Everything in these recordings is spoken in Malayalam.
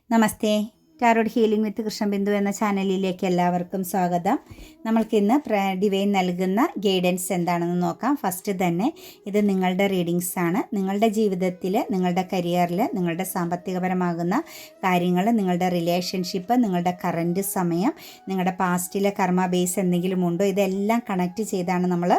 നമസ്തേ. ടാരോട്ട് ഹീലിംഗ് വിത്ത് കൃഷ്ണബിന്ദു എന്ന ചാനലിലേക്ക് എല്ലാവർക്കും സ്വാഗതം. നമ്മൾക്കിന്ന് ഡിവൈൻ നൽകുന്ന ഗൈഡൻസ് എന്താണെന്ന് നോക്കാം. ഫസ്റ്റ് തന്നെ ഇത് നിങ്ങളുടെ റീഡിങ്സ് ആണ്. നിങ്ങളുടെ ജീവിതത്തിൽ, നിങ്ങളുടെ കരിയറിൽ, നിങ്ങളുടെ സാമ്പത്തികപരമാകുന്ന കാര്യങ്ങൾ, നിങ്ങളുടെ റിലേഷൻഷിപ്പ്, നിങ്ങളുടെ കറൻറ്റ് സമയം, നിങ്ങളുടെ പാസ്റ്റിലെ കർമ്മ ബേസ് എന്തെങ്കിലും ഉണ്ടോ, ഇതെല്ലാം കണക്ട് ചെയ്താണ് നമ്മൾ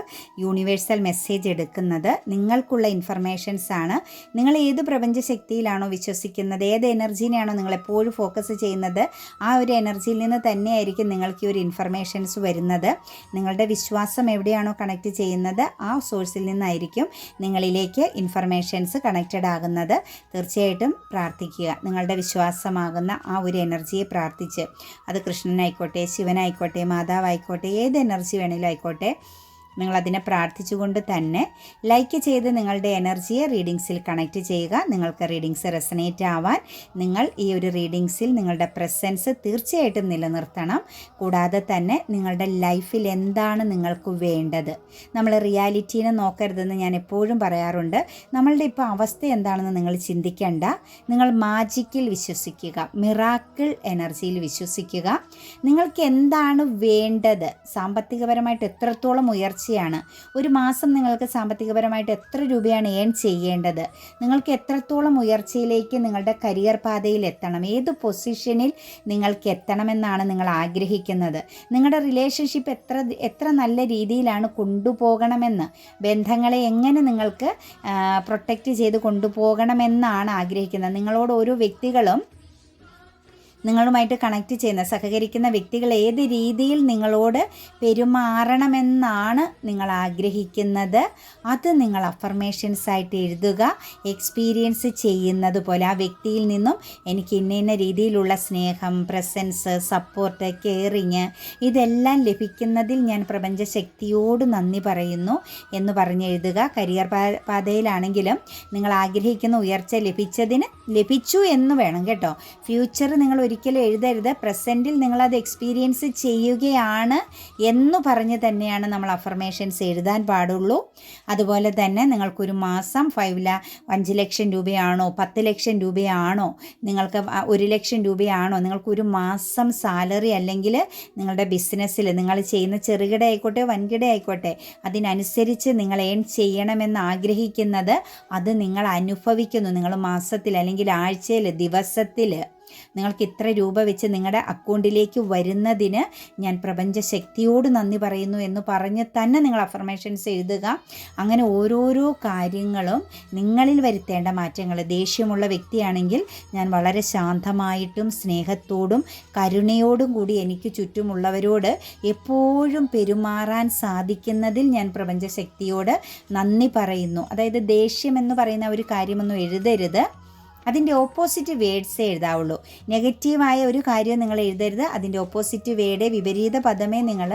യൂണിവേഴ്സൽ മെസ്സേജ് എടുക്കുന്നത്. നിങ്ങൾക്കുള്ള ഇൻഫർമേഷൻസ് ആണ്. നിങ്ങൾ ഏത് പ്രപഞ്ചശക്തിയിലാണോ വിശ്വസിക്കുന്നത്, ഏത് എനർജീനെയാണോ നിങ്ങൾ എപ്പോഴും ഫോക്കസ് ചെയ്യുന്നത്, ആ ഒരു എനർജിയിൽ നിന്ന് തന്നെയായിരിക്കും നിങ്ങൾക്ക് ഈ ഒരു ഇൻഫർമേഷൻസ് വരുന്നത്. നിങ്ങളുടെ വിശ്വാസം എവിടെയാണോ കണക്ട് ചെയ്യുന്നത്, ആ സോഴ്സിൽ നിന്നായിരിക്കും നിങ്ങളിലേക്ക് ഇൻഫർമേഷൻസ് കണക്റ്റഡ് ആകുന്നത്. തീർച്ചയായിട്ടും പ്രാർത്ഥിക്കുക. നിങ്ങളുടെ വിശ്വാസമാകുന്ന ആ ഒരു എനർജിയെ പ്രാർത്ഥിച്ച്, അത് കൃഷ്ണനായിക്കോട്ടെ, ശിവനായിക്കോട്ടെ, മാതാവായിക്കോട്ടെ, ഏത് എനർജി വേണമെങ്കിലും ആയിക്കോട്ടെ, നിങ്ങളതിനെ പ്രാർത്ഥിച്ചുകൊണ്ട് തന്നെ ലൈക്ക് ചെയ്ത് നിങ്ങളുടെ എനർജിയെ റീഡിങ്സിൽ കണക്റ്റ് ചെയ്യുക. നിങ്ങൾക്ക് റീഡിങ്സ് റെസനേറ്റ് ആവാൻ നിങ്ങൾ ഈ ഒരു റീഡിങ്സിൽ നിങ്ങളുടെ പ്രസൻസ് തീർച്ചയായിട്ടും നിലനിർത്തണം. കൂടാതെ തന്നെ നിങ്ങളുടെ ലൈഫിൽ എന്താണ് നിങ്ങൾക്ക് വേണ്ടത്, നമ്മൾ റിയാലിറ്റീനെ നോക്കരുതെന്ന് ഞാൻ എപ്പോഴും പറയാറുണ്ട്. നമ്മളുടെ ഇപ്പോൾ അവസ്ഥ എന്താണെന്ന് നിങ്ങൾ ചിന്തിക്കേണ്ട. നിങ്ങൾ മാജിക്കിൽ വിശ്വസിക്കുക, മിറാക്കിൾ എനർജിയിൽ വിശ്വസിക്കുക. നിങ്ങൾക്ക് എന്താണ് വേണ്ടത്, സാമ്പത്തികപരമായിട്ട് എത്രത്തോളം ഉയർച്ചയാണ്, ഒരു മാസം നിങ്ങൾക്ക് സാമ്പത്തികപരമായിട്ട് എത്ര രൂപയാണ് ഏൺ ചെയ്യേണ്ടത്, നിങ്ങൾക്ക് എത്രത്തോളം ഉയർച്ചയിലേക്ക് നിങ്ങളുടെ കരിയർ പാതയിൽ എത്തണം, ഏത് പൊസിഷനിൽ നിങ്ങൾക്ക് എത്തണമെന്നാണ് നിങ്ങൾ ആഗ്രഹിക്കുന്നത്, നിങ്ങളുടെ റിലേഷൻഷിപ്പ് എത്ര നല്ല രീതിയിലാണ് കൊണ്ടുപോകണമെന്ന്, ബന്ധങ്ങളെ എങ്ങനെ നിങ്ങൾക്ക് പ്രൊട്ടക്റ്റ് ചെയ്ത് കൊണ്ടുപോകണമെന്നാണ് ആഗ്രഹിക്കുന്നത്. നിങ്ങളോട് ഓരോ വ്യക്തികളും, നിങ്ങളുമായിട്ട് കണക്റ്റ് ചെയ്യുന്ന, സഹകരിക്കുന്ന വ്യക്തികൾ ഏത് രീതിയിൽ നിങ്ങളോട് പെരുമാറണമെന്നാണ് നിങ്ങൾ ആഗ്രഹിക്കുന്നത്, അത് നിങ്ങൾ അഫർമേഷൻസ് ആയിട്ട് എഴുതുക. എക്സ്പീരിയൻസ് ചെയ്യുന്നത് പോലെ ആ വ്യക്തിയിൽ നിന്നും എനിക്ക് ഇന്ന രീതിയിലുള്ള സ്നേഹം, പ്രസൻസ്, സപ്പോർട്ട്, കെയറിങ്, ഇതെല്ലാം ലഭിക്കുന്നതിൽ ഞാൻ പ്രപഞ്ചശക്തിയോട് നന്ദി പറയുന്നു എന്ന് പറഞ്ഞെഴുതുക. കരിയർ പാതയിലാണെങ്കിലും നിങ്ങൾ ആഗ്രഹിക്കുന്ന ഉയർച്ച ലഭിച്ചു എന്ന് വേണം കേട്ടോ. ഫ്യൂച്ചർ നിങ്ങൾ ഒരിക്കലും എഴുതരുത്. പ്രസൻറ്റിൽ നിങ്ങളത് എക്സ്പീരിയൻസ് ചെയ്യുകയാണ് എന്ന് പറഞ്ഞ് തന്നെയാണ് നമ്മൾ അഫർമേഷൻസ് എഴുതാൻ പാടുള്ളൂ. അതുപോലെ തന്നെ നിങ്ങൾക്കൊരു മാസം 5 ലക്ഷം രൂപയാണോ, 10 ലക്ഷം രൂപയാണോ, നിങ്ങൾക്ക് 1 ലക്ഷം രൂപയാണോ, നിങ്ങൾക്കൊരു മാസം സാലറി, അല്ലെങ്കിൽ നിങ്ങളുടെ ബിസിനസ്സിൽ നിങ്ങൾ ചെയ്യുന്ന ചെറുകിട ആയിക്കോട്ടെ വൻകിട ആയിക്കോട്ടെ, അതിനനുസരിച്ച് നിങ്ങൾ ഏൺ ചെയ്യണമെന്ന് ആഗ്രഹിക്കുന്നത്, അത് നിങ്ങൾ അനുഭവിക്കുന്നു. നിങ്ങൾ മാസത്തിൽ അല്ലെങ്കിൽ ആഴ്ചയിൽ, ദിവസത്തിൽ നിങ്ങൾക്ക് ഇത്ര രൂപ വെച്ച് നിങ്ങളുടെ അക്കൗണ്ടിലേക്ക് വരുന്നതിന് ഞാൻ പ്രപഞ്ചശക്തിയോട് നന്ദി പറയുന്നു എന്ന് പറഞ്ഞ് തന്നെ നിങ്ങൾ അഫർമേഷൻസ് എഴുതുക. അങ്ങനെ ഓരോരോ കാര്യങ്ങളും നിങ്ങളിൽ വരുത്തേണ്ട മാറ്റങ്ങൾ. ദേഷ്യമുള്ള വ്യക്തിയാണെങ്കിൽ ഞാൻ വളരെ ശാന്തമായിട്ടും സ്നേഹത്തോടും കരുണയോടും കൂടി എനിക്ക് ചുറ്റുമുള്ളവരോട് എപ്പോഴും പെരുമാറാൻ സാധിക്കുന്നതിൽ ഞാൻ പ്രപഞ്ചശക്തിയോട് നന്ദി പറയുന്നു. അതായത് ദേഷ്യം എന്ന് പറയുന്ന ഒരു കാര്യമൊന്നും എഴുതരുത്. അതിൻ്റെ ഓപ്പോസിറ്റ് വേർഡ്സേ എഴുതാവുള്ളൂ. നെഗറ്റീവായ ഒരു കാര്യം നിങ്ങൾ എഴുതരുത്. അതിൻ്റെ ഓപ്പോസിറ്റ് വേർഡ്, വിപരീത പദമേ നിങ്ങൾ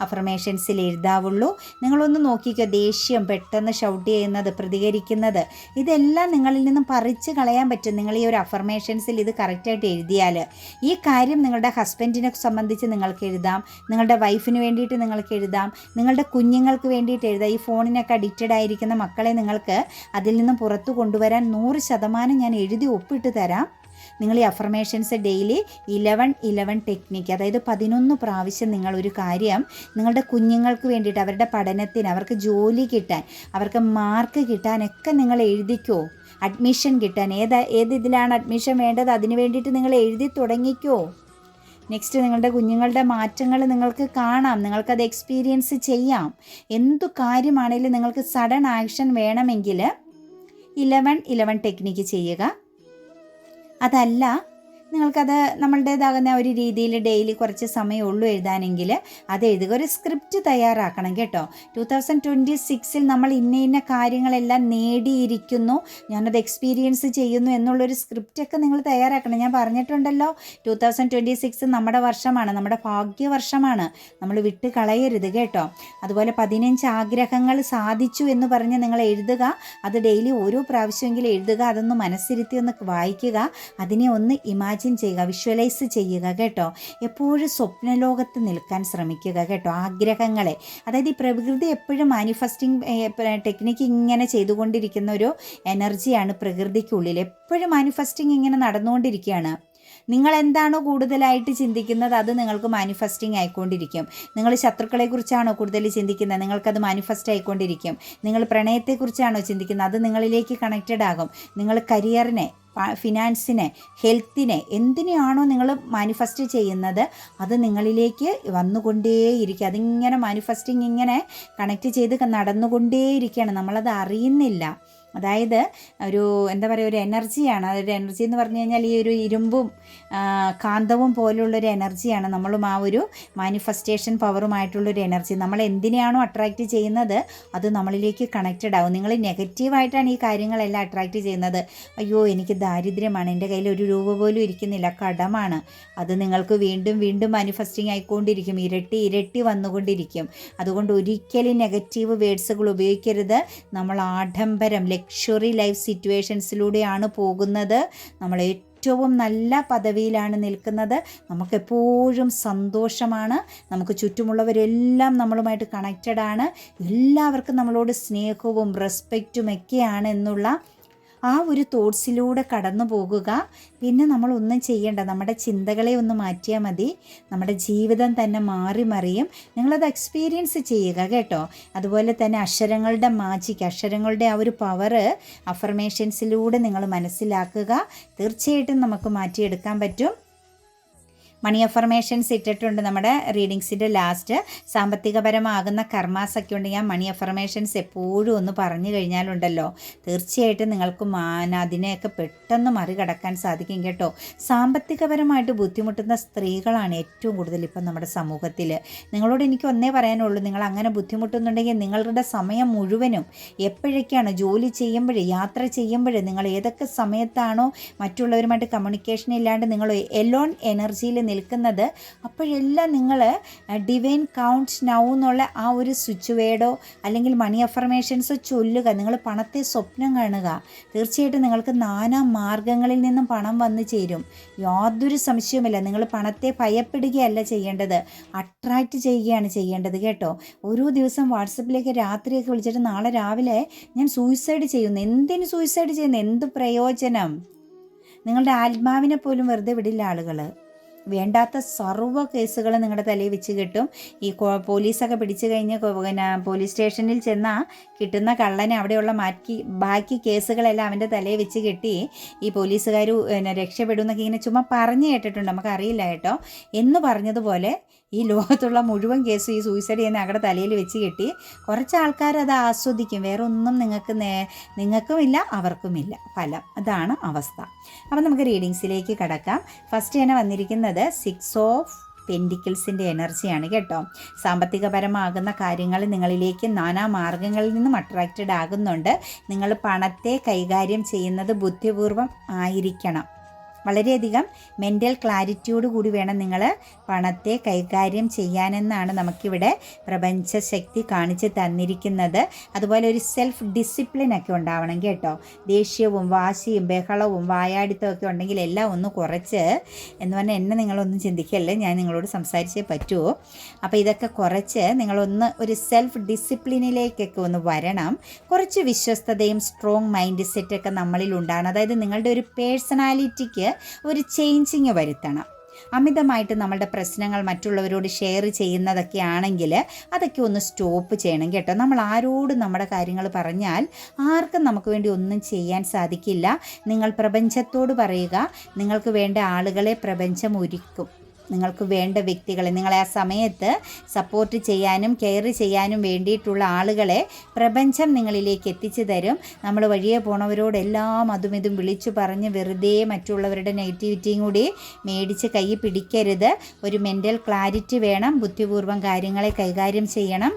അഫർമേഷൻസിൽ എഴുതാവുള്ളൂ. നിങ്ങളൊന്ന് നോക്കിക്കോ, ദേഷ്യം, പെട്ടെന്ന് ഷൗട്ട് ചെയ്യുന്നത്, പ്രതികരിക്കുന്നത്, ഇതെല്ലാം നിങ്ങളിൽ നിന്നും പറിച്ച് കളയാൻ പറ്റും നിങ്ങൾ ഈ ഒരു അഫർമേഷൻസിൽ ഇത് കറക്റ്റായിട്ട് എഴുതിയാൽ. ഈ കാര്യം നിങ്ങളുടെ ഹസ്ബൻഡിനെ സംബന്ധിച്ച് നിങ്ങൾക്ക് എഴുതാം, നിങ്ങളുടെ വൈഫിന് വേണ്ടിയിട്ട് നിങ്ങൾക്ക് എഴുതാം, നിങ്ങളുടെ കുഞ്ഞുങ്ങൾക്ക് വേണ്ടിയിട്ട് എഴുതാം. ഈ ഫോണിനൊക്കെ അഡിക്റ്റഡ് ആയിരിക്കുന്ന മക്കളെ നിങ്ങൾക്ക് അതിൽ നിന്നും പുറത്തു കൊണ്ടുവരാൻ 100% ഞാൻ എഴുതി ഒപ്പിട്ട് തരാം. നിങ്ങൾ ഈ അഫർമേഷൻസ് ഡെയിലി 11 ടെക്നിക്ക്, അതായത് 11 പ്രാവശ്യം നിങ്ങൾ ഒരു കാര്യം നിങ്ങളുടെ കുഞ്ഞുങ്ങൾക്ക് വേണ്ടിയിട്ട്, അവരുടെ പഠനത്തിന്, അവർക്ക് ജോലി കിട്ടാൻ, അവർക്ക് മാർക്ക് കിട്ടാനൊക്കെ നിങ്ങൾ എഴുതിക്കോ. അഡ്മിഷൻ കിട്ടാൻ, ഏത് ഇതിലാണ് അഡ്മിഷൻ വേണ്ടത്, അതിന് വേണ്ടിയിട്ട് നിങ്ങൾ എഴുതി തുടങ്ങിക്കോ. നെക്സ്റ്റ് നിങ്ങളുടെ കുഞ്ഞുങ്ങളുടെ മാറ്റങ്ങൾ നിങ്ങൾക്ക് കാണാം, നിങ്ങൾക്കത് എക്സ്പീരിയൻസ് ചെയ്യാം. എന്തു കാര്യമാണെങ്കിലും നിങ്ങൾക്ക് സഡൻ ആക്ഷൻ വേണമെങ്കിൽ 11 ടെക്നിക്ക് ചെയ്യുക. അതല്ല, നിങ്ങൾക്കത് നമ്മളുടേതാകുന്ന ഒരു രീതിയിൽ ഡെയിലി കുറച്ച് സമയമുള്ളൂ എഴുതാനെങ്കിൽ അത് എഴുതുക. ഒരു സ്ക്രിപ്റ്റ് തയ്യാറാക്കണം കേട്ടോ. 2026 നമ്മൾ ഇന്ന കാര്യങ്ങളെല്ലാം നേടിയിരിക്കുന്നു, ഞാനത് എക്സ്പീരിയൻസ് ചെയ്യുന്നു എന്നുള്ളൊരു സ്ക്രിപ്റ്റൊക്കെ നിങ്ങൾ തയ്യാറാക്കണം. ഞാൻ പറഞ്ഞിട്ടുണ്ടല്ലോ, 2026 നമ്മുടെ വർഷമാണ്, നമ്മുടെ ഭാഗ്യവർഷമാണ്. നമ്മൾ വിട്ട് കളയരുത് കേട്ടോ. അതുപോലെ 15 ആഗ്രഹങ്ങൾ സാധിച്ചു എന്ന് പറഞ്ഞ് നിങ്ങൾ എഴുതുക. അത് ഡെയിലി ഓരോ പ്രാവശ്യമെങ്കിലും എഴുതുക. അതൊന്ന് മനസ്സിരുത്തി ഒന്ന് വായിക്കുക. അതിനെ ഒന്ന് ചെയ്യുക, വിഷ്വലൈസ് ചെയ്യുക കേട്ടോ. എപ്പോഴും സ്വപ്നലോകത്ത് നിൽക്കാൻ ശ്രമിക്കുക കേട്ടോ. ആഗ്രഹങ്ങളെ, അതായത് ഈ പ്രകൃതി എപ്പോഴും മാനിഫെസ്റ്റിംഗ് ടെക്നിക്ക് ഇങ്ങനെ ചെയ്തുകൊണ്ടിരിക്കുന്ന ഒരു എനർജിയാണ് പ്രകൃതിക്കുള്ളിൽ. എപ്പോഴും മാനിഫെസ്റ്റിംഗ് ഇങ്ങനെ നടന്നുകൊണ്ടിരിക്കുകയാണ്. നിങ്ങൾ എന്താണോ കൂടുതലായിട്ട് ചിന്തിക്കുന്നത് അത് നിങ്ങൾക്ക് മാനിഫെസ്റ്റിംഗ് ആയിക്കൊണ്ടിരിക്കും. നിങ്ങൾ ശത്രുക്കളെക്കുറിച്ചാണോ കൂടുതൽ ചിന്തിക്കുന്നത്, നിങ്ങൾക്കത് മാനിഫെസ്റ്റ് ആയിക്കൊണ്ടിരിക്കും. നിങ്ങൾ പ്രണയത്തെക്കുറിച്ചാണോ ചിന്തിക്കുന്നത്, അത് നിങ്ങളിലേക്ക് കണക്റ്റഡ് ആകും. നിങ്ങൾ കരിയറിനെ, ഫിനാൻസിനെ, ഹെൽത്തിനെ, എന്തിനെയാണോ നിങ്ങൾ മാനിഫെസ്റ്റ് ചെയ്യുന്നത് അത് നിങ്ങളിലേക്ക് വന്നുകൊണ്ടേയിരിക്കും. അതിങ്ങനെ മാനിഫെസ്റ്റിംഗ് ഇങ്ങനെ കണക്റ്റ് ചെയ്ത് നടന്നുകൊണ്ടേയിരിക്കുകയാണ്, നമ്മളത് അറിയുന്നില്ല. അതായത് ഒരു എന്താ പറയുക, ഒരു എനർജിയാണ്. അതൊരു എനർജി എന്ന് പറഞ്ഞു കഴിഞ്ഞാൽ ഈ ഒരു ഇരുമ്പും കാന്തവും പോലുള്ളൊരു എനർജിയാണ്. നമ്മളും ആ ഒരു മാനിഫെസ്റ്റേഷൻ പവറുമായിട്ടുള്ളൊരു എനർജി. നമ്മൾ എന്തിനെയാണോ അട്രാക്റ്റ് ചെയ്യുന്നത് അത് നമ്മളിലേക്ക് കണക്റ്റഡ് ആവും. നിങ്ങൾ നെഗറ്റീവായിട്ടാണ് ഈ കാര്യങ്ങളെല്ലാം അട്രാക്റ്റ് ചെയ്യുന്നത്. അയ്യോ എനിക്ക് ദാരിദ്ര്യമാണ്, എൻ്റെ കയ്യിൽ ഒരു രൂപ പോലും ഇരിക്കുന്നില്ല, കടമാണ്, അത് നിങ്ങൾക്ക് വീണ്ടും വീണ്ടും മാനിഫെസ്റ്റിംഗ് ആയിക്കൊണ്ടിരിക്കും, ഇരട്ടി ഇരട്ടി വന്നുകൊണ്ടിരിക്കും. അതുകൊണ്ട് ഒരിക്കലും നെഗറ്റീവ് വേർഡ്സുകൾ ഉപയോഗിക്കരുത്. നമ്മൾ ആഡംബരം, ലക്ഷറി ലൈഫ് സിറ്റുവേഷൻസിലൂടെയാണ് പോകുന്നത്. നമ്മൾ ഏറ്റവും നല്ല പദവിയിലാണ് നിൽക്കുന്നത്. നമുക്കെപ്പോഴും സന്തോഷമാണ്. നമുക്ക് ചുറ്റുമുള്ളവരെല്ലാം നമ്മളുമായിട്ട് കണക്റ്റഡ് ആണ്. എല്ലാവർക്കും നമ്മളോട് സ്നേഹവും റെസ്പെക്റ്റും ഒക്കെയാണ് എന്നുള്ള ആ ഒരു തോട്ട്സിലൂടെ കടന്നു പോകുക. പിന്നെ നമ്മളൊന്നും ചെയ്യേണ്ട, നമ്മുടെ ചിന്തകളെ ഒന്ന് മാറ്റിയാൽ മതി, നമ്മുടെ ജീവിതം തന്നെ മാറി മറിയും. നിങ്ങളത് എക്സ്പീരിയൻസ് ചെയ്യുക കേട്ടോ. അതുപോലെ തന്നെ അക്ഷരങ്ങളുടെ മാജിക്, അക്ഷരങ്ങളുടെ ആ ഒരു പവർ അഫർമേഷൻസിലൂടെ നിങ്ങൾ മനസ്സിലാക്കുക. തീർച്ചയായിട്ടും നമുക്ക് മാറ്റിയെടുക്കാൻ പറ്റും. മണി അഫർമേഷൻസ് ഇട്ടിട്ടുണ്ട് നമ്മുടെ റീഡിങ്സിൻ്റെ ലാസ്റ്റ്. സാമ്പത്തികപരമാകുന്ന കർമാസൊക്കെ ഉണ്ട്. ഞാൻ മണി അഫർമേഷൻസ് എപ്പോഴും ഒന്ന് പറഞ്ഞു കഴിഞ്ഞാലുണ്ടല്ലോ തീർച്ചയായിട്ടും നിങ്ങൾക്ക് അതിനെയൊക്കെ പെട്ടെന്ന് മറികടക്കാൻ സാധിക്കും കേട്ടോ. സാമ്പത്തികപരമായിട്ട് ബുദ്ധിമുട്ടുന്ന സ്ത്രീകളാണ് ഏറ്റവും കൂടുതൽ ഇപ്പം നമ്മുടെ സമൂഹത്തിൽ. നിങ്ങളോട് എനിക്ക് ഒന്നേ പറയാനുള്ളൂ, നിങ്ങൾ അങ്ങനെ ബുദ്ധിമുട്ടുന്നുണ്ടെങ്കിൽ നിങ്ങളുടെ സമയം മുഴുവനും എപ്പോഴൊക്കെയാണ് ജോലി ചെയ്യുമ്പോൾ, യാത്ര ചെയ്യുമ്പോൾ, നിങ്ങൾ ഏതൊക്കെ സമയത്താണോ മറ്റുള്ളവരുമായിട്ട് കമ്മ്യൂണിക്കേഷൻ ഇല്ലാണ്ട് നിങ്ങൾ എലോൺ എനർജിയിൽ നിൽക്കുന്നത്, അപ്പോഴെല്ലാം നിങ്ങൾ ഡിവൈൻ കൗണ്ട്സ് നൗ എന്നുള്ള ആ ഒരു സ്വിച്ച് വേർഡോ അല്ലെങ്കിൽ മണി അഫർമേഷൻസോ ചൊല്ലുക. നിങ്ങൾ പണത്തെ സ്വപ്നം കാണുക. തീർച്ചയായിട്ടും നിങ്ങൾക്ക് നാനാ മാർഗങ്ങളിൽ നിന്നും പണം വന്നു ചേരും, യാതൊരു സംശയവുമില്ല. നിങ്ങൾ പണത്തെ ഭയപ്പെടുകയല്ല ചെയ്യേണ്ടത്, അട്രാക്റ്റ് ചെയ്യുകയാണ് ചെയ്യേണ്ടത് കേട്ടോ. ഓരോ ദിവസം വാട്സപ്പിലേക്ക് രാത്രിയൊക്കെ വിളിച്ചിട്ട് നാളെ രാവിലെ ഞാൻ സൂയിസൈഡ് ചെയ്യുന്നു, എന്തിന് സൂയിസൈഡ് ചെയ്യുന്നു, എന്ത് പ്രയോജനം? നിങ്ങളുടെ ആത്മാവിനെ പോലും വെറുതെ വിടില്ല ആളുകൾ. വേണ്ടാത്ത സർവ്വ കേസുകൾ നിങ്ങളുടെ തലയിൽ വെച്ച് കിട്ടും. ഈ പോലീസൊക്കെ പിടിച്ചു കഴിഞ്ഞ് പിന്നെ പോലീസ് സ്റ്റേഷനിൽ ചെന്നാൽ കിട്ടുന്ന കള്ളനെ അവിടെയുള്ള ബാക്കി കേസുകളെല്ലാം അവൻ്റെ തലയിൽ വെച്ച് കെട്ടി ഈ പോലീസുകാർ പിന്നെ രക്ഷപ്പെടുമെന്നൊക്കെ ഇങ്ങനെ ചുമ്മാ പറഞ്ഞു കേട്ടിട്ടുണ്ട്, നമുക്കറിയില്ല കേട്ടോ. എന്ന് പറഞ്ഞതുപോലെ ഈ ലോകത്തുള്ള മുഴുവൻ കേസും ഈ സൂയിസൈഡ് ചെയ്യുന്ന ഞങ്ങളുടെ തലയിൽ വെച്ച് കെട്ടി കുറച്ച് ആൾക്കാർ അത് ആസ്വദിക്കും. വേറെ ഒന്നും നിങ്ങൾക്കുമില്ല അവർക്കുമില്ല ഫലം. അതാണ് അവസ്ഥ. അപ്പം നമുക്ക് റീഡിങ്സിലേക്ക് കടക്കാം. ഫസ്റ്റ് തന്നെ വന്നിരിക്കുന്നത് 6 ഓഫ് പെൻഡിക്കിൾസിൻ്റെ എനർജിയാണ് കേട്ടോ. സാമ്പത്തികപരമാകുന്ന കാര്യങ്ങൾ നിങ്ങളിലേക്ക് നാനാ മാർഗങ്ങളിൽ നിന്നും അട്രാക്റ്റഡ് ആകുന്നുണ്ട്. നിങ്ങൾ പണത്തെ കൈകാര്യം ചെയ്യുന്നത് ബുദ്ധിപൂർവം ആയിരിക്കണം. വളരെയധികം മെൻ്റൽ ക്ലാരിറ്റിയോട് കൂടി വേണം നിങ്ങൾ പണത്തെ കൈകാര്യം ചെയ്യാനെന്നാണ് നമുക്കിവിടെ പ്രപഞ്ചശക്തി കാണിച്ച് തന്നിരിക്കുന്നത്. അതുപോലെ ഒരു സെൽഫ് ഡിസിപ്ലിനൊക്കെ ഉണ്ടാവണം കേട്ടോ. ദേഷ്യവും വാശിയും ബഹളവും വായാടിത്തവും ഒക്കെ ഉണ്ടെങ്കിൽ എല്ലാം ഒന്ന് കുറച്ച്, എന്ന് പറഞ്ഞാൽ എന്നെ നിങ്ങളൊന്നും ചിന്തിക്കല്ലേ, ഞാൻ നിങ്ങളോട് സംസാരിച്ചേ പറ്റുമോ. അപ്പോൾ ഇതൊക്കെ കുറച്ച് നിങ്ങളൊന്ന് ഒരു സെൽഫ് ഡിസിപ്ലിനിലേക്കൊക്കെ ഒന്ന് വരണം. കുറച്ച് വിശ്വസ്തതയും സ്ട്രോങ് മൈൻഡ് സെറ്റൊക്കെ നമ്മളിൽ ഉണ്ടാകണം. അതായത് നിങ്ങളുടെ ഒരു പേഴ്സണാലിറ്റിക്ക് ഒരു ചേഞ്ചിങ് വരുത്തണം. അമിതമായിട്ട് നമ്മളുടെ പ്രശ്നങ്ങൾ മറ്റുള്ളവരോട് ഷെയർ ചെയ്യുന്നതൊക്കെ ആണെങ്കിൽ അതൊക്കെ ഒന്ന് സ്റ്റോപ്പ് ചെയ്യണം കേട്ടോ. നമ്മൾ ആരോട് നമ്മുടെ കാര്യങ്ങൾ പറഞ്ഞാൽ ആർക്കും നമുക്ക് വേണ്ടി ഒന്നും ചെയ്യാൻ സാധിക്കില്ല. നിങ്ങൾ പ്രപഞ്ചത്തോട് പറയുക, നിങ്ങൾക്ക് വേണ്ട ആളുകളെ പ്രപഞ്ചം ഒരുക്കും. നിങ്ങൾക്ക് വേണ്ട വ്യക്തികളെ, നിങ്ങളെ ആ സമയത്ത് സപ്പോർട്ട് ചെയ്യാനും കെയർ ചെയ്യാനും വേണ്ടിയിട്ടുള്ള ആളുകളെ പ്രപഞ്ചം നിങ്ങളിലേക്ക് എത്തിച്ചു തരും. നമ്മൾ വഴിയെ പോണവരോടെല്ലാം അതും ഇതും വിളിച്ചു പറഞ്ഞ് വെറുതെ മറ്റുള്ളവരുടെ നെഗറ്റിവിറ്റിയും കൂടി മേടിച്ച് കൈ പിടിക്കരുത്. ഒരു മെൻ്റൽ ക്ലാരിറ്റി വേണം. ബുദ്ധിപൂർവ്വം കാര്യങ്ങളെ കൈകാര്യം ചെയ്യണം.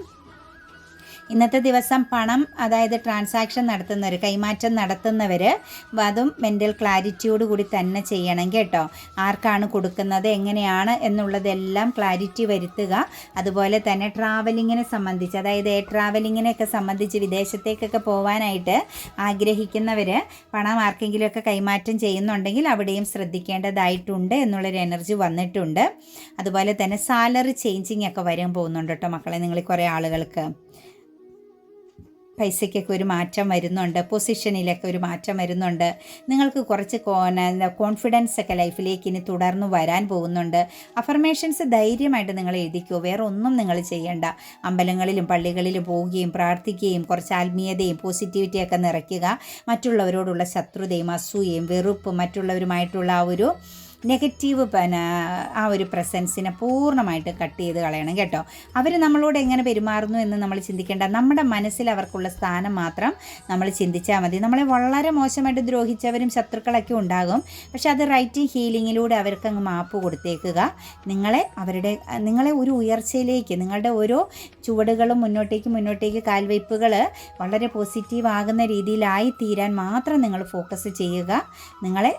ഇന്നത്തെ ദിവസം പണം, അതായത് ട്രാൻസാക്ഷൻ നടത്തുന്നവർ, കൈമാറ്റം നടത്തുന്നവർ അതും മെൻ്റൽ ക്ലാരിറ്റിയോട് കൂടി തന്നെ ചെയ്യണം കേട്ടോ. ആർക്കാണ് കൊടുക്കുന്നത്, എങ്ങനെയാണ് എന്നുള്ളതെല്ലാം ക്ലാരിറ്റി വരുത്തുക. അതുപോലെ തന്നെ ട്രാവലിങ്ങിനെ സംബന്ധിച്ച്, അതായത് എയർ ട്രാവലിങ്ങിനെയൊക്കെ സംബന്ധിച്ച് വിദേശത്തേക്കൊക്കെ പോകാനായിട്ട് ആഗ്രഹിക്കുന്നവർ പണം ആർക്കെങ്കിലുമൊക്കെ കൈമാറ്റം ചെയ്യുന്നുണ്ടെങ്കിൽ അവിടെയും ശ്രദ്ധിക്കേണ്ടതായിട്ടുണ്ട് എന്നുള്ളൊരു എനർജി വന്നിട്ടുണ്ട്. അതുപോലെ തന്നെ സാലറി ചേഞ്ചിങ് ഒക്കെ വരാൻ പോകുന്നുണ്ട് കേട്ടോ മക്കളെ, നിങ്ങൾ കുറേ ആളുകൾക്ക്. പൈസയ്ക്കൊക്കെ ഒരു മാറ്റം വരുന്നുണ്ട്, പൊസിഷനിലൊക്കെ ഒരു മാറ്റം വരുന്നുണ്ട്, നിങ്ങൾക്ക് കുറച്ച് കോൺഫിഡൻസ് ഒക്കെ ലൈഫിലേക്ക് ഇനി തുടർന്ന് വരാൻ പോകുന്നുണ്ട്. അഫർമേഷൻസ് ധൈര്യമായിട്ട് നിങ്ങൾ എഴുതിക്കോ, വേറെ ഒന്നും നിങ്ങൾ ചെയ്യേണ്ട. അമ്പലങ്ങളിലും പള്ളികളിലും പോവുകയും പ്രാർത്ഥിക്കുകയും കുറച്ച് ആത്മീയതയും പോസിറ്റിവിറ്റിയൊക്കെ നിറയ്ക്കുക. മറ്റുള്ളവരോടുള്ള ശത്രുതയും അസൂയയും വെറുപ്പും മറ്റുള്ളവരുമായിട്ടുള്ള ആ ഒരു നെഗറ്റീവ് ആ ഒരു പ്രസൻസിനെ പൂർണ്ണമായിട്ട് കട്ട് ചെയ്ത് കളയണം കേട്ടോ. അവർ നമ്മളോട് എങ്ങനെ പെരുമാറുന്നു എന്ന് നമ്മൾ ചിന്തിക്കേണ്ട, നമ്മുടെ മനസ്സിൽ അവർക്കുള്ള സ്ഥാനം മാത്രം നമ്മൾ ചിന്തിച്ചാൽ മതി. നമ്മളെ വളരെ മോശമായിട്ട് ദ്രോഹിച്ചവരും ശത്രുക്കളൊക്കെ ഉണ്ടാകും, പക്ഷെ അത് റൈറ്റിംഗ് ഹീലിങ്ങിലൂടെ അവർക്ക് അങ്ങ് മാപ്പ് കൊടുത്തേക്കുക. നിങ്ങളെ ഒരു ഉയർച്ചയിലേക്ക്, നിങ്ങളുടെ ഓരോ ചുവടുകളും മുന്നോട്ടേക്ക് കാൽവയ്പ്പുകൾ വളരെ പോസിറ്റീവ് ആകുന്ന രീതിയിലായി തീരാൻ മാത്രം നിങ്ങൾ ഫോക്കസ് ചെയ്യുക.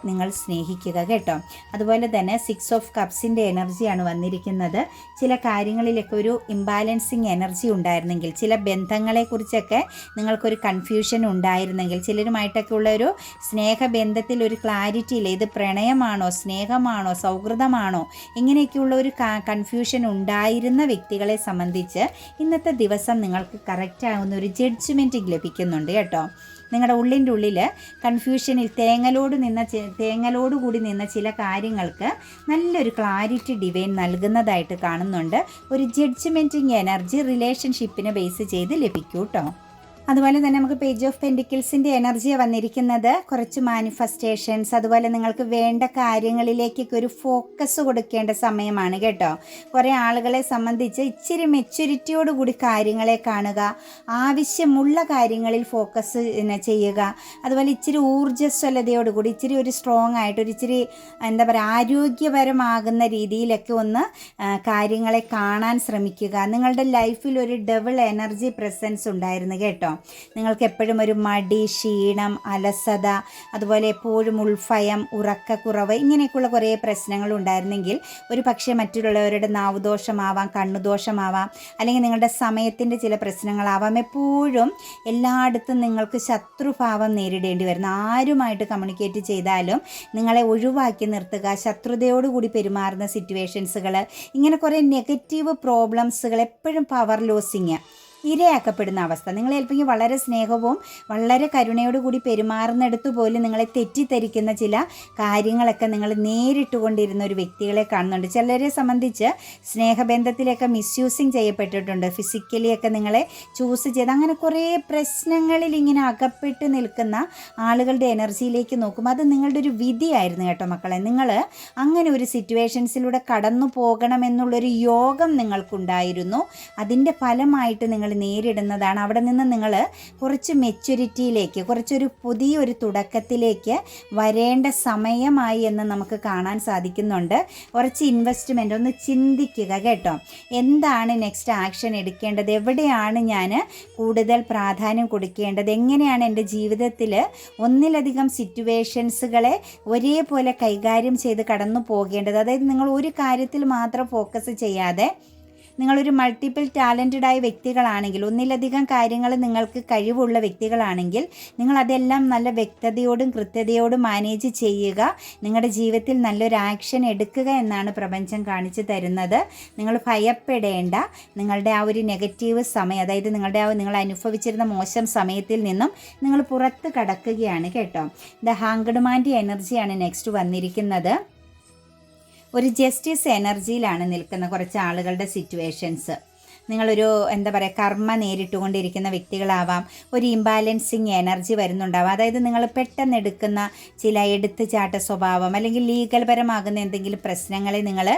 നിങ്ങൾ സ്നേഹിക്കുക കേട്ടോ. അതുപോലെ തന്നെ 6 ഓഫ് കപ്സിൻ്റെ എനർജിയാണ് വന്നിരിക്കുന്നത്. ചില കാര്യങ്ങളിലൊക്കെ ഒരു ഇംബാലൻസിങ് എനർജി ഉണ്ടായിരുന്നെങ്കിൽ, ചില ബന്ധങ്ങളെക്കുറിച്ചൊക്കെ നിങ്ങൾക്കൊരു കൺഫ്യൂഷൻ ഉണ്ടായിരുന്നെങ്കിൽ, ചിലരുമായിട്ടൊക്കെ ഉള്ള ഒരു സ്നേഹബന്ധത്തിൽ ഒരു ക്ലാരിറ്റി ഇല്ല, ഇത് പ്രണയമാണോ സ്നേഹമാണോ സൗഹൃദമാണോ, ഇങ്ങനെയൊക്കെയുള്ള ഒരു കൺഫ്യൂഷൻ ഉണ്ടായിരുന്ന വ്യക്തികളെ സംബന്ധിച്ച് ഇന്നത്തെ ദിവസം നിങ്ങൾക്ക് കറക്റ്റ് ആവുന്ന ഒരു ജഡ്ജ്മെൻറ്റ് ലഭിക്കുന്നുണ്ട് കേട്ടോ. നിങ്ങളുടെ ഉള്ളിൻ്റെ ഉള്ളിൽ കൺഫ്യൂഷനിൽ തേങ്ങലോടുകൂടി നിന്ന ചില കാര്യങ്ങൾക്ക് നല്ലൊരു ക്ലാരിറ്റി ഡിവൈൻ നൽകുന്നതായിട്ട് കാണുന്നുണ്ട്. ഒരു ജഡ്ജ്മെൻറ്റിങ് എനർജി റിലേഷൻഷിപ്പിനെ ബേസ് ചെയ്ത് ലഭിക്കൂ കേട്ടോ. അതുപോലെ തന്നെ നമുക്ക് പേജ് ഓഫ് പെൻഡിക്കിൾസിൻ്റെ എനർജിയാണ് വന്നിരിക്കുന്നത്. കുറച്ച് മാനിഫെസ്റ്റേഷൻസ്, അതുപോലെ നിങ്ങൾക്ക് വേണ്ട കാര്യങ്ങളിലേക്കൊക്കെ ഒരു ഫോക്കസ് കൊടുക്കേണ്ട സമയമാണ് കേട്ടോ. കുറേ ആളുകളെ സംബന്ധിച്ച് ഇച്ചിരി മെച്യൂരിറ്റിയോടുകൂടി കാര്യങ്ങളെ കാണുക, ആവശ്യമുള്ള കാര്യങ്ങളിൽ ഫോക്കസ് ചെയ്യുക. അതുപോലെ ഇച്ചിരി ഊർജ്ജസ്വലതയോടുകൂടി ഇച്ചിരി ഒരു സ്ട്രോങ് ആയിട്ട് ഇച്ചിരി ആരോഗ്യപരമാകുന്ന രീതിയിലൊക്കെ ഒന്ന് കാര്യങ്ങളെ കാണാൻ ശ്രമിക്കുക. നിങ്ങളുടെ ലൈഫിൽ ഒരു ഡബിൾ എനർജി പ്രസൻസ് ഉണ്ടായിരുന്നു കേട്ടോ. നിങ്ങൾക്ക് എപ്പോഴും ഒരു മടി, ക്ഷീണം, അലസത, അതുപോലെ എപ്പോഴും ഉൾഭയം, ഉറക്കക്കുറവ്, ഇങ്ങനെയൊക്കെയുള്ള കുറേ പ്രശ്നങ്ങൾ ഉണ്ടായിരുന്നെങ്കിൽ ഒരു പക്ഷേ മറ്റുള്ളവരുടെ നാവുദോഷമാവാം, കണ്ണുദോഷമാവാം, അല്ലെങ്കിൽ നിങ്ങളുടെ സമയത്തിൻ്റെ ചില പ്രശ്നങ്ങളാവാം. എപ്പോഴും എല്ലായിടത്തും നിങ്ങൾക്ക് ശത്രുഭാവം നേരിടേണ്ടി വരുന്ന, ആരുമായിട്ട് കമ്മ്യൂണിക്കേറ്റ് ചെയ്താലും നിങ്ങളെ ഒഴിവാക്കി നിർത്തുക, ശത്രുതയോടുകൂടി പെരുമാറുന്ന സിറ്റുവേഷൻസുകൾ, ഇങ്ങനെ കുറേ നെഗറ്റീവ് പ്രോബ്ലംസുകൾ, എപ്പോഴും പവർ ലോസിങ്, ഇരയാക്കപ്പെടുന്ന അവസ്ഥ. നിങ്ങൾ ചിലപ്പോൾ വളരെ സ്നേഹവും വളരെ കരുണയോടുകൂടി പെരുമാറുന്നിടത്ത് പോലും നിങ്ങളെ തെറ്റിദ്ധരിക്കുന്ന ചില കാര്യങ്ങളൊക്കെ നിങ്ങൾ നേരിട്ടുകൊണ്ടിരുന്ന ഒരു വ്യക്തികളെ കാണുന്നുണ്ട്. ചിലരെ സംബന്ധിച്ച് സ്നേഹബന്ധത്തിലൊക്കെ മിസ്യൂസിങ് ചെയ്യപ്പെട്ടിട്ടുണ്ട്, ഫിസിക്കലിയൊക്കെ നിങ്ങളെ ചൂസ് ചെയ്ത്, അങ്ങനെ കുറേ പ്രശ്നങ്ങളിൽ ഇങ്ങനെ അകപ്പെട്ട് നിൽക്കുന്ന ആളുകളുടെ എനർജിയിലേക്ക് നോക്കും. അത് നിങ്ങളുടെ ഒരു വിധിയായിരുന്നു കേട്ടോ മക്കളെ. നിങ്ങൾ അങ്ങനെ ഒരു സിറ്റുവേഷൻസിലൂടെ കടന്നു പോകണമെന്നുള്ളൊരു യോഗം നിങ്ങൾക്കുണ്ടായിരുന്നു. അതിൻ്റെ ഫലമായിട്ട് നിങ്ങൾ നേരിടുന്നതാണ്. അവിടെ നിന്ന് നിങ്ങൾ കുറച്ച് മെച്യൂരിറ്റിയിലേക്ക്, കുറച്ചൊരു പുതിയൊരു തുടക്കത്തിലേക്ക് വരേണ്ട സമയമായി എന്ന് നമുക്ക് കാണാൻ സാധിക്കുന്നുണ്ട്. കുറച്ച് ഇൻവെസ്റ്റ്മെൻറ്റ് ഒന്ന് ചിന്തിക്കുക കേട്ടോ. എന്താണ് നെക്സ്റ്റ് ആക്ഷൻ എടുക്കേണ്ടത്, എവിടെയാണ് ഞാൻ കൂടുതൽ പ്രാധാന്യം കൊടുക്കേണ്ടത്, എങ്ങനെയാണ് എൻ്റെ ജീവിതത്തിൽ ഒന്നിലധികം സിറ്റുവേഷൻസുകളെ ഒരേപോലെ കൈകാര്യം ചെയ്ത് കടന്നു പോകേണ്ടത്. അതായത് നിങ്ങൾ ഒരു കാര്യത്തിൽ മാത്രം ഫോക്കസ് ചെയ്യാതെ, നിങ്ങളൊരു മൾട്ടിപ്പിൾ ടാലൻറ്റഡായ വ്യക്തികളാണെങ്കിൽ, ഒന്നിലധികം കാര്യങ്ങൾ നിങ്ങൾക്ക് കഴിവുള്ള വ്യക്തികളാണെങ്കിൽ, നിങ്ങളതെല്ലാം നല്ല വ്യക്തതയോടും കൃത്യതയോടും മാനേജ് ചെയ്യുക. നിങ്ങളുടെ ജീവിതത്തിൽ നല്ലൊരു ആക്ഷൻ എടുക്കുക എന്നാണ് പ്രപഞ്ചം കാണിച്ചു തരുന്നത്. നിങ്ങൾ ഭയപ്പെടേണ്ട. നിങ്ങളുടെ ആ ഒരു നെഗറ്റീവ് സമയം, അതായത് നിങ്ങൾ അനുഭവിച്ചിരുന്ന മോശം സമയത്തിൽ നിന്നും നിങ്ങൾ പുറത്ത് കടക്കുകയാണ് കേട്ടോ. ദ ഹാങ്ക്ഡ് മാൻ്റെ എനർജിയാണ് നെക്സ്റ്റ് വന്നിരിക്കുന്നത്. ഒരു ജസ്റ്റിസ് എനർജിയിലാണ് നിൽക്കുന്ന കുറച്ച് ആളുകളുടെ സിറ്റുവേഷൻസ്. നിങ്ങളൊരു കർമ്മ നേരിട്ടുകൊണ്ടിരിക്കുന്ന വ്യക്തികളാവാം. ഒരു ഇംബാലൻസിങ് എനർജി വരുന്നുണ്ടാവാം. അതായത് നിങ്ങൾ പെട്ടെന്ന് എടുക്കുന്ന ചില എടുത്തുചാട്ട സ്വഭാവം, അല്ലെങ്കിൽ ലീഗൽപരമാകുന്ന എന്തെങ്കിലും പ്രശ്നങ്ങളെ നിങ്ങൾ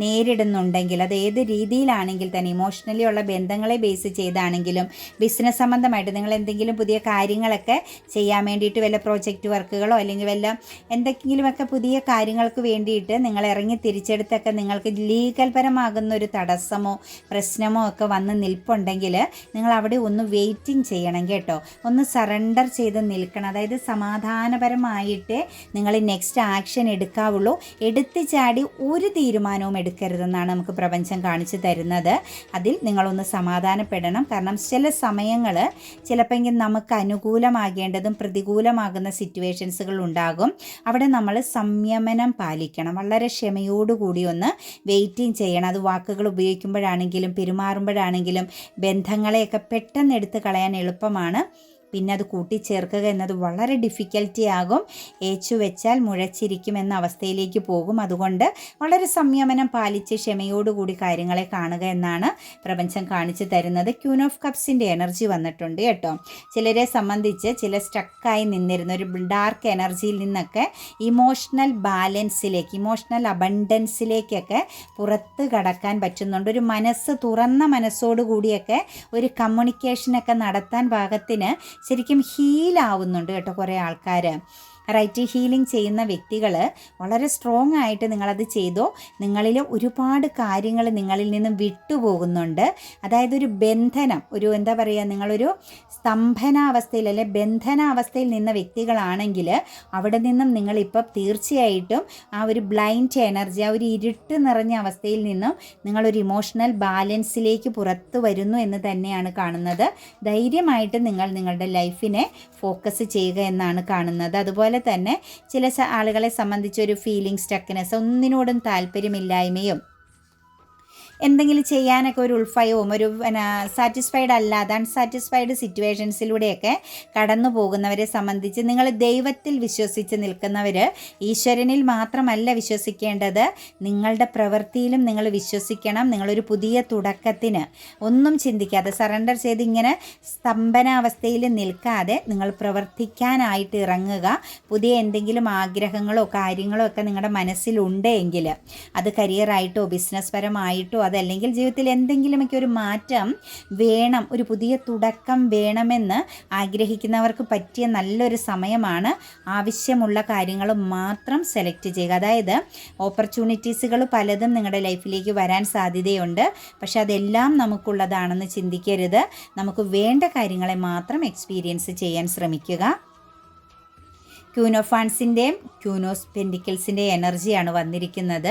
നേരിടുന്നുണ്ടെങ്കിൽ, അത് ഏത് രീതിയിലാണെങ്കിൽ തന്നെ, ഇമോഷണലി ഉള്ള ബന്ധങ്ങളെ ബേസ് ചെയ്താണെങ്കിലും, ബിസിനസ് സംബന്ധമായിട്ട് നിങ്ങൾ എന്തെങ്കിലും പുതിയ കാര്യങ്ങളൊക്കെ ചെയ്യാൻ വേണ്ടിയിട്ട് വല്ല പ്രോജക്റ്റ് വർക്കുകളോ അല്ലെങ്കിൽ വല്ല എന്തെങ്കിലുമൊക്കെ പുതിയ കാര്യങ്ങൾക്ക് വേണ്ടിയിട്ട് നിങ്ങൾ ഇറങ്ങി തിരിച്ചെടുത്തൊക്കെ നിങ്ങൾക്ക് ലീഗൽപരമാകുന്ന ഒരു തടസ്സമോ പ്രശ്നമോ ഒക്കെ വന്ന് നിൽപ്പുണ്ടെങ്കിൽ നിങ്ങൾ അവിടെ ഒന്ന് വെയിറ്റിംഗ് ചെയ്യണം കേട്ടോ. ഒന്ന് സറണ്ടർ ചെയ്ത് നിൽക്കണം. അതായത് സമാധാനപരമായിട്ട് നിങ്ങൾ നെക്സ്റ്റ് ആക്ഷൻ എടുക്കാവുള്ളൂ. എടുത്തു ചാടി ഒരു തീരുമാനവും എടുക്കരുതെന്നാണ് നമുക്ക് പ്രപഞ്ചം കാണിച്ചു തരുന്നത്. അതിൽ നിങ്ങളൊന്ന് സമാധാനപ്പെടണം. കാരണം ചില സമയങ്ങൾ ചിലപ്പോൾ നമുക്ക് അനുകൂലമാകേണ്ടതും പ്രതികൂലമാകുന്ന സിറ്റുവേഷൻസുകൾ ഉണ്ടാകും. അവിടെ നമ്മൾ സംയമനം പാലിക്കണം. വളരെ ക്ഷമയോടുകൂടി ഒന്ന് വെയിറ്റിംഗ് ചെയ്യണം. അത് വാക്കുകൾ ഉപയോഗിക്കുമ്പോഴാണെങ്കിലും പെരുമാറുമ്പോഴാണെങ്കിലും ചെയ്യുമ്പോഴാണെങ്കിലും ബന്ധങ്ങളെയൊക്കെ പെട്ടെന്ന് എടുത്ത് കളയാൻ എളുപ്പമാണ്. പിന്നെ അത് കൂട്ടിച്ചേർക്കുക എന്നത് വളരെ ഡിഫിക്കൽറ്റി ആകും. ഏച്ചു വെച്ചാൽ മുഴച്ചിരിക്കും എന്ന അവസ്ഥയിലേക്ക് പോകും. അതുകൊണ്ട് വളരെ സംയമനം പാലിച്ച് ക്ഷമയോടുകൂടി കാര്യങ്ങളെ കാണുക എന്നാണ് പ്രപഞ്ചം കാണിച്ചു തരുന്നത്. ക്യൂൻ ഓഫ് കപ്സിൻ്റെ എനർജി വന്നിട്ടുണ്ട് കേട്ടോ. ചിലരെ സംബന്ധിച്ച് ചില സ്റ്റക്കായി നിന്നിരുന്ന ഒരു ഡാർക്ക് എനർജിയിൽ നിന്നൊക്കെ ഇമോഷണൽ ബാലൻസിലേക്ക്, ഇമോഷണൽ അബണ്ടൻസിലേക്കൊക്കെ പുറത്ത് കടക്കാൻ പറ്റുന്നുണ്ട്. ഒരു മനസ്സ് തുറന്ന മനസ്സോടുകൂടിയൊക്കെ ഒരു കമ്മ്യൂണിക്കേഷനൊക്കെ നടത്താൻ പാകത്തിന് ശരിക്കും ഹീലാവുന്നുണ്ട് കേട്ടോ കുറേ ആൾക്കാർ. റൈറ്റ്, ഹീലിംഗ് ചെയ്യുന്ന വ്യക്തികൾ വളരെ സ്ട്രോങ് ആയിട്ട് നിങ്ങളത് ചെയ്തോ. നിങ്ങളിൽ ഒരുപാട് കാര്യങ്ങൾ നിങ്ങളിൽ നിന്നും വിട്ടുപോകുന്നുണ്ട്. അതായത് ഒരു ബന്ധനം, ഒരു എന്താ പറയുക, നിങ്ങളൊരു സ്തംഭനാവസ്ഥയിൽ അല്ലെ ബന്ധനാവസ്ഥയിൽ നിന്ന വ്യക്തികളാണെങ്കിൽ അവിടെ നിന്നും നിങ്ങളിപ്പോൾ തീർച്ചയായിട്ടും ആ ഒരു ബ്ലൈൻഡ് എനർജി, ആ ഒരു ഇരുട്ട് നിറഞ്ഞ അവസ്ഥയിൽ നിന്നും നിങ്ങളൊരു ഇമോഷണൽ ബാലൻസിലേക്ക് പുറത്തു വരുന്നു എന്ന് തന്നെയാണ് കാണുന്നത്. ധൈര്യമായിട്ട് നിങ്ങൾ നിങ്ങളുടെ ലൈഫിനെ ഫോക്കസ് ചെയ്യുക എന്നാണ് കാണുന്നത്. അതുപോലെ തന്നെ ചില ആളുകളെ സംബന്ധിച്ചൊരു ഫീലിംഗ് സ്റ്റക്നെസ്, ഒന്നിനോടും താല്പര്യമില്ലായ്മയും എന്തെങ്കിലും ചെയ്യാനൊക്കെ ഒരു ഉൾഭയവും ഒരു സാറ്റിസ്ഫൈഡ് അല്ലാതെ അൺസാറ്റിസ്ഫൈഡ് സിറ്റുവേഷൻസിലൂടെയൊക്കെ കടന്നു പോകുന്നവരെ സംബന്ധിച്ച് നിങ്ങൾ ദൈവത്തിൽ വിശ്വസിച്ച് നിൽക്കുന്നവർ ഈശ്വരനിൽ മാത്രമല്ല വിശ്വസിക്കേണ്ടത്, നിങ്ങളുടെ പ്രവൃത്തിയിലും നിങ്ങൾ വിശ്വസിക്കണം. നിങ്ങളൊരു പുതിയ തുടക്കത്തിന് ഒന്നും ചിന്തിക്കാതെ സറണ്ടർ ചെയ്ത് ഇങ്ങനെ സ്തംഭനാവസ്ഥയിൽ നിൽക്കാതെ നിങ്ങൾ പ്രവർത്തിക്കാനായിട്ട് ഇറങ്ങുക. പുതിയ എന്തെങ്കിലും ആഗ്രഹങ്ങളോ കാര്യങ്ങളോ ഒക്കെ നിങ്ങളുടെ മനസ്സിലുണ്ടെങ്കിൽ അത് കരിയറായിട്ടോ ബിസിനസ് പരമായിട്ടോ അതല്ലെങ്കിൽ ജീവിതത്തിൽ എന്തെങ്കിലുമൊക്കെ ഒരു മാറ്റം വേണം, ഒരു പുതിയ തുടക്കം വേണമെന്ന് ആഗ്രഹിക്കുന്നവർക്ക് പറ്റിയ നല്ലൊരു സമയമാണ്. ആവശ്യമുള്ള കാര്യങ്ങൾ മാത്രം സെലക്ട് ചെയ്യുക. അതായത് ഓപ്പർച്യൂണിറ്റീസുകൾ പലതും നിങ്ങളുടെ ലൈഫിലേക്ക് വരാൻ സാധ്യതയുണ്ട്. പക്ഷെ അതെല്ലാം നമുക്കുള്ളതാണെന്ന് ചിന്തിക്കരുത്. നമുക്ക് വേണ്ട കാര്യങ്ങളെ മാത്രം എക്സ്പീരിയൻസ് ചെയ്യാൻ ശ്രമിക്കുക. ക്യൂൻ ഓഫ് വാൻസിൻ്റെയും ക്യൂൻ ഓഫ് പെൻറ്റിക്കിൾസിൻ്റെ എനർജിയാണ് വന്നിരിക്കുന്നത്.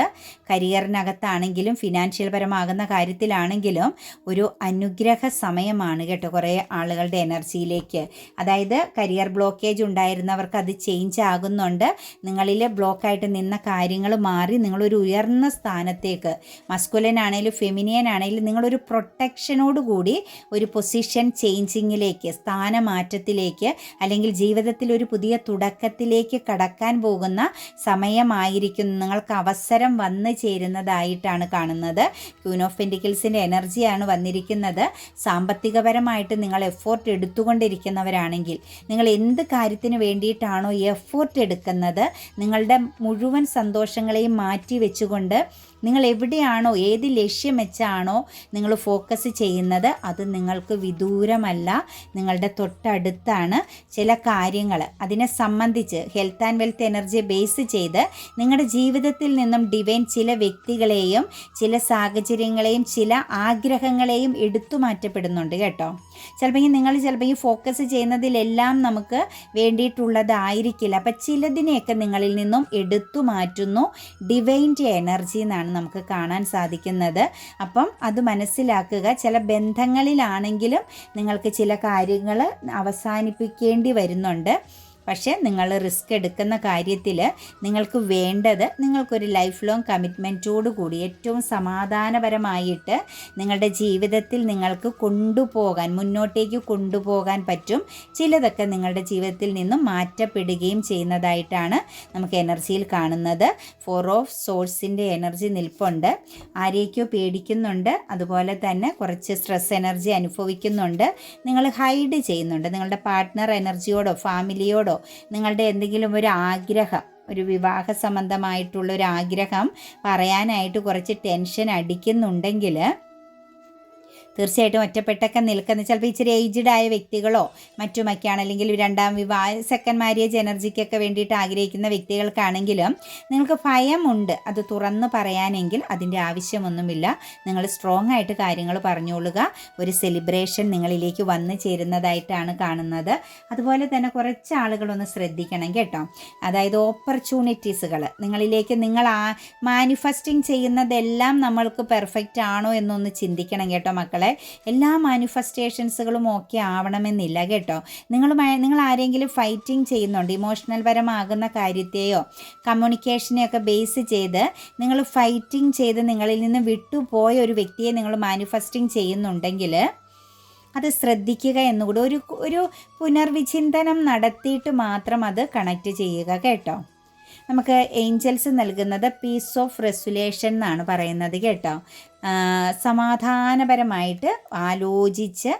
കരിയറിനകത്താണെങ്കിലും ഫിനാൻഷ്യൽ പരമാകുന്ന കാര്യത്തിലാണെങ്കിലും ഒരു അനുഗ്രഹ സമയമാണ് കേട്ടോ കുറേ ആളുകളുടെ എനർജിയിലേക്ക്. അതായത് കരിയർ ബ്ലോക്കേജ് ഉണ്ടായിരുന്നവർക്ക് അത് ചേഞ്ച് ആകുന്നുണ്ട്. നിങ്ങളിൽ ബ്ലോക്കായിട്ട് നിന്ന കാര്യങ്ങൾ മാറി നിങ്ങളൊരു ഉയർന്ന സ്ഥാനത്തേക്ക്, മസ്കുലൻ ആണെങ്കിലും ഫെമിനിയൻ ആണെങ്കിലും നിങ്ങളൊരു പ്രൊട്ടക്ഷനോടുകൂടി ഒരു പൊസിഷൻ ചേഞ്ചിങ്ങിലേക്ക്, സ്ഥാനമാറ്റത്തിലേക്ക് അല്ലെങ്കിൽ ജീവിതത്തിൽ ഒരു പുതിയ തുടക്കത്തിലേക്ക് കടക്കാൻ പോകുന്ന സമയമായിരിക്കും. നിങ്ങൾക്ക് അവസരം വന്നു ചേരുന്നതായിട്ടാണ് കാണുന്നത്. ക്യൂൻ ഓഫ് പെൻറ്റിക്കിൾസിൻ്റെ എനർജിയാണ് വന്നിരിക്കുന്നത്. സാമ്പത്തികപരമായിട്ട് നിങ്ങൾ എഫോർട്ട് എടുത്തുകൊണ്ടിരിക്കുന്നവരാണെങ്കിൽ, നിങ്ങൾ എന്ത് കാര്യത്തിന് വേണ്ടിയിട്ടാണോ എഫോർട്ട് എടുക്കുന്നത്, നിങ്ങളുടെ മുഴുവൻ സന്തോഷങ്ങളെയും മാറ്റി വെച്ചുകൊണ്ട് നിങ്ങൾ എവിടെയാണോ, ഏത് ലക്ഷ്യം വെച്ചാണോ നിങ്ങൾ ഫോക്കസ് ചെയ്യുന്നത്, അത് നിങ്ങൾക്ക് വിദൂരമല്ല, നിങ്ങളുടെ തൊട്ടടുത്താണ്. ചില കാര്യങ്ങൾ അതിനെ സംബന്ധിച്ച് ഹെൽത്ത് ആൻഡ് വെൽത്ത് എനർജിയെ ബേസ് ചെയ്ത് നിങ്ങളുടെ ജീവിതത്തിൽ നിന്നും ഡിവൈൻ ചില വ്യക്തികളെയും ചില സാഹചര്യങ്ങളെയും ചില ആഗ്രഹങ്ങളെയും എടുത്തു മാറ്റപ്പെടുന്നുണ്ട് കേട്ടോ. ചിലപ്പോൾ ഈ ഫോക്കസ് ചെയ്യുന്നതിലെല്ലാം നമുക്ക് വേണ്ടിയിട്ടുള്ളതായിരിക്കില്ല. അപ്പം ചിലതിനെയൊക്കെ നിങ്ങളിൽ നിന്നും എടുത്തു മാറ്റുന്നു. ഡിവൈൻ്റെ എനർജി എന്നാണ് നമുക്ക് കാണാൻ സാധിക്കുന്നത്. അപ്പം അത് മനസ്സിലാക്കുക. ചില ബന്ധങ്ങളിലാണെങ്കിലും നിങ്ങൾക്ക് ചില കാര്യങ്ങൾ അവസാനിപ്പിക്കേണ്ടി വരുന്നുണ്ട്. പക്ഷേ നിങ്ങൾ റിസ്ക് എടുക്കുന്ന കാര്യത്തിൽ നിങ്ങൾക്ക് വേണ്ടത് നിങ്ങൾക്കൊരു ലൈഫ് ലോങ് കമ്മിറ്റ്മെൻറ്റോടു കൂടി ഏറ്റവും സമാധാനപരമായിട്ട് നിങ്ങളുടെ ജീവിതത്തിൽ നിങ്ങൾക്ക് കൊണ്ടുപോകാൻ, മുന്നോട്ടേക്ക് കൊണ്ടുപോകാൻ പറ്റും. ചിലതൊക്കെ നിങ്ങളുടെ ജീവിതത്തിൽ നിന്നും മാറ്റപ്പെടുകയും ചെയ്യുന്നതായിട്ടാണ് നമുക്ക് എനർജിയിൽ കാണുന്നത്. 4 ഓഫ് സോഴ്സിൻ്റെ എനർജി നിൽപ്പുണ്ട്. ആരെയൊക്കെയോ പേടിക്കുന്നുണ്ട്, അതുപോലെ തന്നെ കുറച്ച് സ്ട്രെസ് എനർജി അനുഭവിക്കുന്നുണ്ട്. നിങ്ങൾ ഹൈഡ് ചെയ്യുന്നുണ്ട്. നിങ്ങളുടെ പാർട്ട്ണർ എനർജിയോടോ ഫാമിലിയോടോ നിങ്ങളുടെ എന്തെങ്കിലും ഒരു ആഗ്രഹം, ഒരു വിവാഹ സംബന്ധമായിട്ടുള്ള ഒരു ആഗ്രഹം പറയാനായിട്ട് കുറച്ച് ടെൻഷൻ അടിക്കുന്നുണ്ടെങ്കിൽ തീർച്ചയായിട്ടും ഒറ്റപ്പെട്ടൊക്കെ നിൽക്കുന്ന ചിലപ്പോൾ ഇച്ചിരി ഏജ്ഡ് ആയ വ്യക്തികളോ മറ്റുമൊക്കെയാണ്, അല്ലെങ്കിൽ രണ്ടാം വിവാഹ സെക്കൻഡ് മാരേജ് എനർജിക്കൊക്കെ വേണ്ടിയിട്ട് ആഗ്രഹിക്കുന്ന വ്യക്തികൾക്കാണെങ്കിലും നിങ്ങൾക്ക് ഭയമുണ്ട് അത് തുറന്ന് പറയാനെങ്കിൽ അതിൻ്റെ ആവശ്യമൊന്നുമില്ല. നിങ്ങൾ സ്ട്രോങ് ആയിട്ട് കാര്യങ്ങൾ പറഞ്ഞോളുക. ഒരു സെലിബ്രേഷൻ നിങ്ങളിലേക്ക് വന്നു ചേരുന്നതായിട്ടാണ് കാണുന്നത്. അതുപോലെ തന്നെ കുറച്ച് ആളുകളൊന്ന് ശ്രദ്ധിക്കണം കേട്ടോ. അതായത് ഓപ്പർച്യൂണിറ്റീസുകൾ നിങ്ങളിലേക്ക്, നിങ്ങൾ മാനിഫെസ്റ്റിംഗ് ചെയ്യുന്നതെല്ലാം നമ്മൾക്ക് പെർഫെക്റ്റ് ആണോ എന്നൊന്ന് ചിന്തിക്കണം കേട്ടോ മക്കളെ. മക്കളെ. എല്ലാ മാനിഫെസ്റ്റേഷൻസുകളും ഓക്കെ ആവണമെന്നില്ല കേട്ടോ. നിങ്ങൾ ആരെങ്കിലും ഫൈറ്റിംഗ് ചെയ്യുന്നുണ്ട്, ഇമോഷണൽ പരമാകുന്ന കാര്യത്തെയോ കമ്മ്യൂണിക്കേഷനെയൊക്കെ ബേസ് ചെയ്ത് നിങ്ങൾ ഫൈറ്റിംഗ് ചെയ്ത് നിങ്ങളിൽ നിന്ന് വിട്ടുപോയ ഒരു വ്യക്തിയെ നിങ്ങൾ മാനിഫെസ്റ്റിംഗ് ചെയ്യുന്നുണ്ടെങ്കിൽ അത് ശ്രദ്ധിക്കുക എന്നുകൂടി ഒരു പുനർവിചിന്തനം നടത്തിയിട്ട് മാത്രം അത് കണക്റ്റ് ചെയ്യുക കേട്ടോ. നമുക്ക് ഏഞ്ചൽസ് നൽകുന്നത് പീസ് ഓഫ് റെസുലേഷൻ എന്നാണ് പറയുന്നത് കേട്ടോ. സമാധാനപരമായിട്ട് ആലോചിച്ച്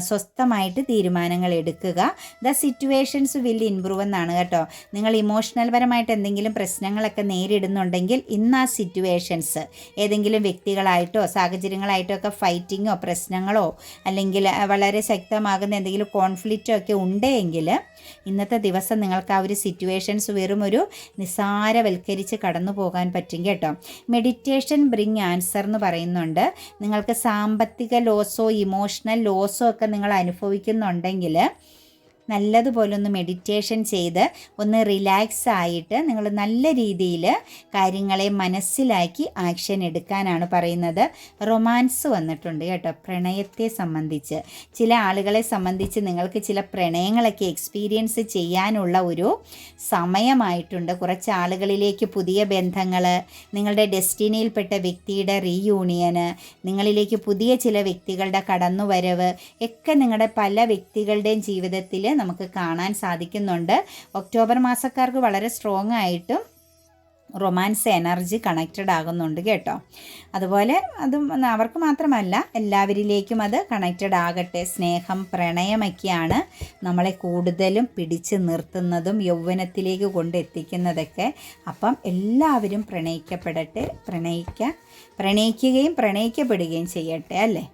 സ്വസ്ഥമായിട്ട് തീരുമാനങ്ങൾ എടുക്കുക. ദ സിറ്റുവേഷൻസ് വിൽ ഇംപ്രൂവ് എന്നാണ് കേട്ടോ. നിങ്ങൾ ഇമോഷണൽ പരമായിട്ട് എന്തെങ്കിലും പ്രശ്നങ്ങളൊക്കെ നേരിടുന്നുണ്ടെങ്കിൽ ഇന്ന് ആ സിറ്റുവേഷൻസ് ഏതെങ്കിലും വ്യക്തികളായിട്ടോ സാഹചര്യങ്ങളായിട്ടോ ഒക്കെ ഫൈറ്റിങ്ങോ പ്രശ്നങ്ങളോ അല്ലെങ്കിൽ വളരെ ശക്തമാകുന്ന എന്തെങ്കിലും കോൺഫ്ലിക്റ്റോ ഒക്കെ ഉണ്ടെങ്കിൽ ഇന്നത്തെ ദിവസം നിങ്ങൾക്ക് ആ ഒരു സിറ്റുവേഷൻസ് വെറും ഒരു നിസ്സാരവൽക്കരിച്ച് കടന്നു പോകാൻ പറ്റും കേട്ടോ. മെഡിറ്റേഷൻ ബ്രിങ് ആൻസർ എന്ന് പറയുന്നുണ്ട്. നിങ്ങൾക്ക് സാമ്പത്തിക ലോസോ ഇമോഷണൽ ലോസോ ഒക്കെ നിങ്ങൾ അനുഭവിക്കുന്നുണ്ടെങ്കിൽ നല്ലതുപോലെ ഒന്ന് മെഡിറ്റേഷൻ ചെയ്ത് ഒന്ന് റിലാക്സ് ആയിട്ട് നിങ്ങൾ നല്ല രീതിയിൽ കാര്യങ്ങളെ മനസ്സിലാക്കി ആക്ഷൻ എടുക്കാനാണ് പറയുന്നത്. റൊമാൻസ് വന്നിട്ടുണ്ട് കേട്ടോ. പ്രണയത്തെ സംബന്ധിച്ച് ചില ആളുകളെ സംബന്ധിച്ച് നിങ്ങൾക്ക് ചില പ്രണയങ്ങളൊക്കെ എക്സ്പീരിയൻസ് ചെയ്യാനുള്ള ഒരു സമയമായിട്ടുണ്ട്. കുറച്ച് ആളുകളിലേക്ക് പുതിയ ബന്ധങ്ങൾ, നിങ്ങളുടെ ഡെസ്റ്റിനിയിൽപ്പെട്ട വ്യക്തിയുടെ റീയൂണിയന്, നിങ്ങളിലേക്ക് പുതിയ ചില വ്യക്തികളുടെ കടന്നുവരവ് ഒക്കെ നിങ്ങളുടെ പല വ്യക്തികളുടെയും ജീവിതത്തിൽ നമുക്ക് കാണാൻ സാധിക്കുന്നുണ്ട്. ഒക്ടോബർ മാസക്കാർക്ക് വളരെ സ്ട്രോങ് ആയിട്ടും റൊമാൻസ് എനർജി കണക്റ്റഡ് ആകുന്നുണ്ട് കേട്ടോ. അതുപോലെ അതും അവർക്ക് മാത്രമല്ല എല്ലാവരിലേക്കും അത് കണക്റ്റഡ് ആകട്ടെ. സ്നേഹം പ്രണയമൊക്കെയാണ് നമ്മളെ കൂടുതലും പിടിച്ചു നിർത്തുന്നതും യൗവനത്തിലേക്ക് കൊണ്ടെത്തിക്കുന്നതൊക്കെ. അപ്പം എല്ലാവരും പ്രണയിക്കപ്പെടട്ടെ, പ്രണയിക്കുകയും പ്രണയിക്കപ്പെടുകയും ചെയ്യട്ടെ അല്ലേ.